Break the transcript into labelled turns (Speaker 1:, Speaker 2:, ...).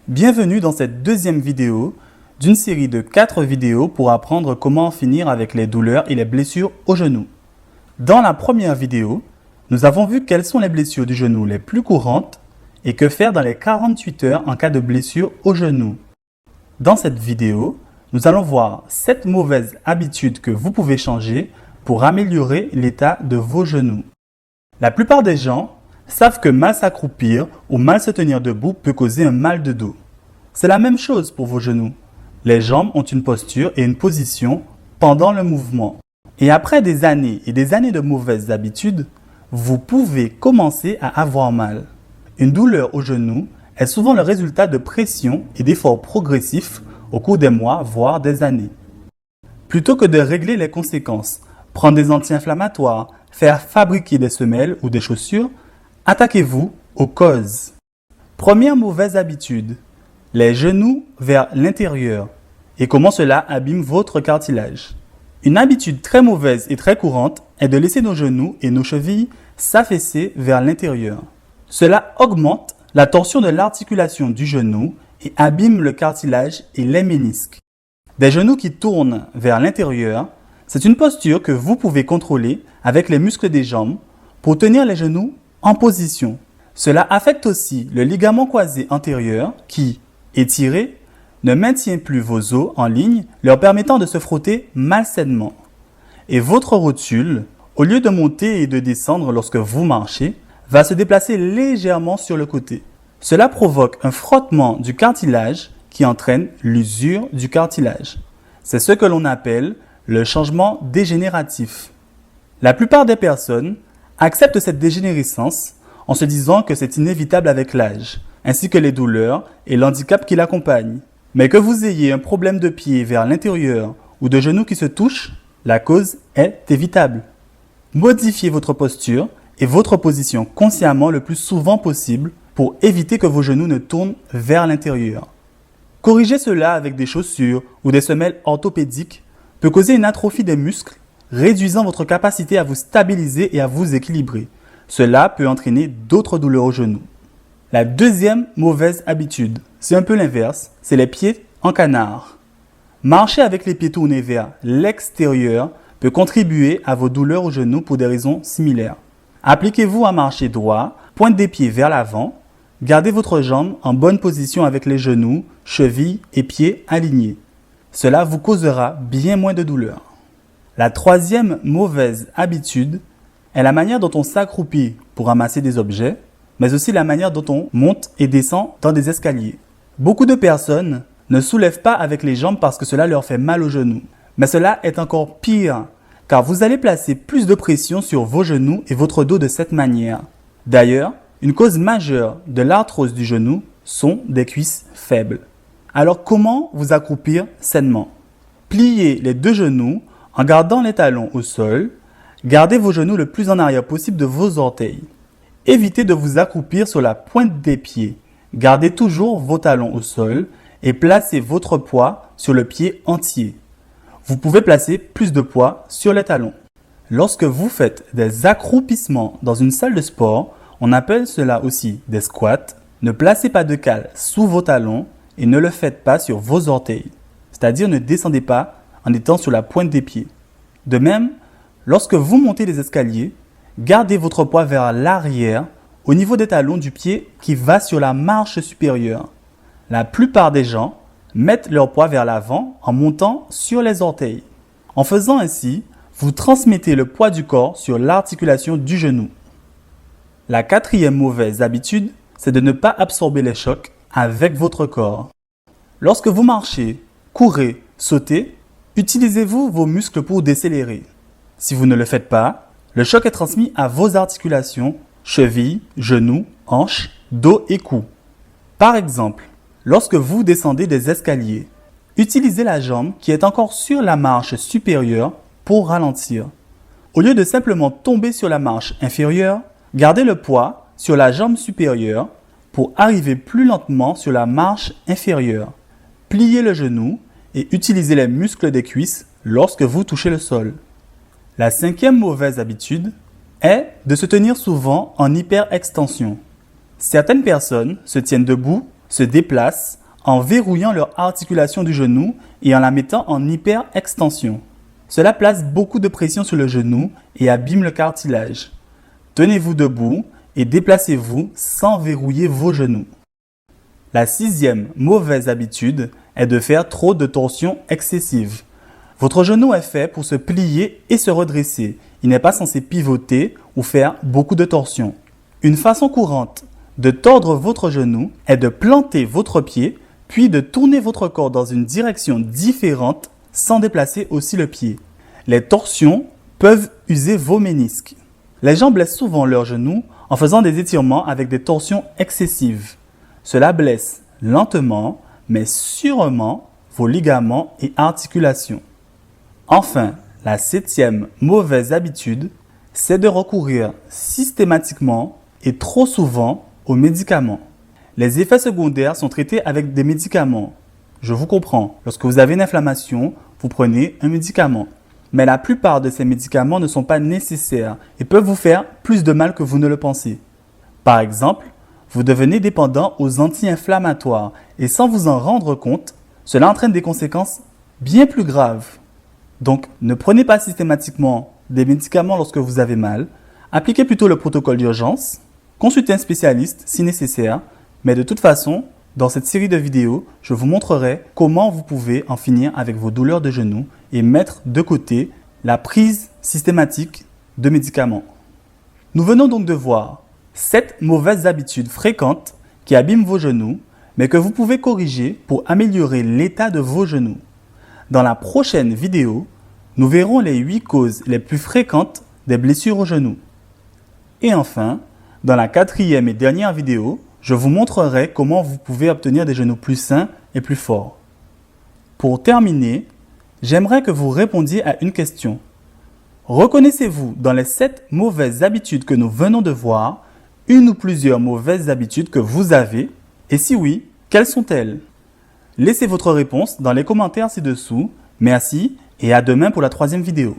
Speaker 1: Bienvenue dans cette deuxième vidéo d'une série de 4 vidéos pour apprendre comment en finir avec les douleurs et les blessures au genou. Dans la première vidéo, nous avons vu quelles sont les blessures du genou les plus courantes et que faire dans les 48 heures en cas de blessure au genou. Dans cette vidéo, nous allons voir 7 mauvaises habitudes que vous pouvez changer pour améliorer l'état de vos genoux. La plupart des gens savent que mal s'accroupir ou mal se tenir debout peut causer un mal de dos. C'est la même chose pour vos genoux. Les jambes ont une posture et une position pendant le mouvement. Et après des années et des années de mauvaises habitudes, vous pouvez commencer à avoir mal. Une douleur au genou est souvent le résultat de pression et d'efforts progressifs au cours des mois, voire des années. Plutôt que de régler les conséquences, prendre des anti-inflammatoires, faire fabriquer des semelles ou des chaussures, attaquez-vous aux causes. Première mauvaise habitude, les genoux vers l'intérieur et comment cela abîme votre cartilage. Une habitude très mauvaise et très courante est de laisser nos genoux et nos chevilles s'affaisser vers l'intérieur. Cela augmente la torsion de l'articulation du genou et abîme le cartilage et les ménisques. Des genoux qui tournent vers l'intérieur, c'est une posture que vous pouvez contrôler avec les muscles des jambes pour tenir les genoux en position. Cela affecte aussi le ligament croisé antérieur qui, étiré, ne maintient plus vos os en ligne, leur permettant de se frotter malsainement. Et votre rotule, au lieu de monter et de descendre lorsque vous marchez, va se déplacer légèrement sur le côté. Cela provoque un frottement du cartilage qui entraîne l'usure du cartilage. C'est ce que l'on appelle le changement dégénératif. La plupart des personnes acceptent cette dégénérescence en se disant que c'est inévitable avec l'âge, ainsi que les douleurs et l'handicap qui l'accompagnent. Mais que vous ayez un problème de pied vers l'intérieur ou de genoux qui se touchent, la cause est évitable. Modifiez votre posture et votre position consciemment le plus souvent possible pour éviter que vos genoux ne tournent vers l'intérieur. Corriger cela avec des chaussures ou des semelles orthopédiques peut causer une atrophie des muscles, réduisant votre capacité à vous stabiliser et à vous équilibrer. Cela peut entraîner d'autres douleurs aux genoux. La deuxième mauvaise habitude, c'est un peu l'inverse, c'est les pieds en canard. Marcher avec les pieds tournés vers l'extérieur peut contribuer à vos douleurs aux genoux pour des raisons similaires. Appliquez-vous à marcher droit, pointe des pieds vers l'avant, gardez votre jambe en bonne position avec les genoux, chevilles et pieds alignés. Cela vous causera bien moins de douleurs. La troisième mauvaise habitude est la manière dont on s'accroupit pour ramasser des objets, mais aussi la manière dont on monte et descend dans des escaliers. Beaucoup de personnes ne soulèvent pas avec les jambes parce que cela leur fait mal aux genoux. Mais cela est encore pire, car vous allez placer plus de pression sur vos genoux et votre dos de cette manière. D'ailleurs, une cause majeure de l'arthrose du genou sont des cuisses faibles. Alors comment vous accroupir sainement? Pliez les deux genoux en gardant les talons au sol. Gardez vos genoux le plus en arrière possible de vos orteils. Évitez de vous accroupir sur la pointe des pieds. Gardez toujours vos talons au sol et placez votre poids sur le pied entier. Vous pouvez placer plus de poids sur les talons. Lorsque vous faites des accroupissements dans une salle de sport, on appelle cela aussi des squats. Ne placez pas de cale sous vos talons et ne le faites pas sur vos orteils. C'est-à-dire ne descendez pas en étant sur la pointe des pieds. De même, lorsque vous montez les escaliers, gardez votre poids vers l'arrière au niveau des talons du pied qui va sur la marche supérieure. La plupart des gens mettent leur poids vers l'avant en montant sur les orteils. En faisant ainsi, vous transmettez le poids du corps sur l'articulation du genou. La quatrième mauvaise habitude, c'est de ne pas absorber les chocs avec votre corps. Lorsque vous marchez, courez, sautez, utilisez-vous vos muscles pour décélérer. Si vous ne le faites pas, le choc est transmis à vos articulations, chevilles, genoux, hanches, dos et cou. Par exemple, lorsque vous descendez des escaliers, utilisez la jambe qui est encore sur la marche supérieure pour ralentir. Au lieu de simplement tomber sur la marche inférieure, gardez le poids sur la jambe supérieure pour arriver plus lentement sur la marche inférieure. Pliez le genou et utilisez les muscles des cuisses lorsque vous touchez le sol. La cinquième mauvaise habitude est de se tenir souvent en hyperextension. Certaines personnes se tiennent debout se déplacent en verrouillant leur articulation du genou et en la mettant en hyperextension. Cela place beaucoup de pression sur le genou et abîme le cartilage. Tenez-vous debout et déplacez-vous sans verrouiller vos genoux. La 6e mauvaise habitude est de faire trop de torsions excessives. Votre genou est fait pour se plier et se redresser. Il n'est pas censé pivoter ou faire beaucoup de torsions. Une façon courante de tordre votre genou est de planter votre pied, puis de tourner votre corps dans une direction différente sans déplacer aussi le pied. Les torsions peuvent user vos ménisques. Les gens blessent souvent leurs genoux en faisant des étirements avec des torsions excessives. Cela blesse lentement, mais sûrement vos ligaments et articulations. Enfin, la 7e mauvaise habitude, c'est de recourir systématiquement et trop souvent aux médicaments. Les effets secondaires sont traités avec des médicaments. Je vous comprends, lorsque vous avez une inflammation, vous prenez un médicament. Mais la plupart de ces médicaments ne sont pas nécessaires et peuvent vous faire plus de mal que vous ne le pensez. Par exemple, vous devenez dépendant aux anti-inflammatoires et sans vous en rendre compte, cela entraîne des conséquences bien plus graves. Donc, ne prenez pas systématiquement des médicaments lorsque vous avez mal. Appliquez plutôt le protocole d'urgence. Consultez un spécialiste si nécessaire. Mais de toute façon, dans cette série de vidéos, je vous montrerai comment vous pouvez en finir avec vos douleurs de genoux et mettre de côté la prise systématique de médicaments. Nous venons donc de voir 7 mauvaises habitudes fréquentes qui abîment vos genoux, mais que vous pouvez corriger pour améliorer l'état de vos genoux. Dans la prochaine vidéo, nous verrons les 8 causes les plus fréquentes des blessures aux genoux. Et enfin, dans la 4e et dernière vidéo, je vous montrerai comment vous pouvez obtenir des genoux plus sains et plus forts. Pour terminer, j'aimerais que vous répondiez à une question. Reconnaissez-vous dans les 7 mauvaises habitudes que nous venons de voir, une ou plusieurs mauvaises habitudes que vous avez? Et si oui, quelles sont-elles? Laissez votre réponse dans les commentaires ci-dessous. Merci et à demain pour la 3e vidéo.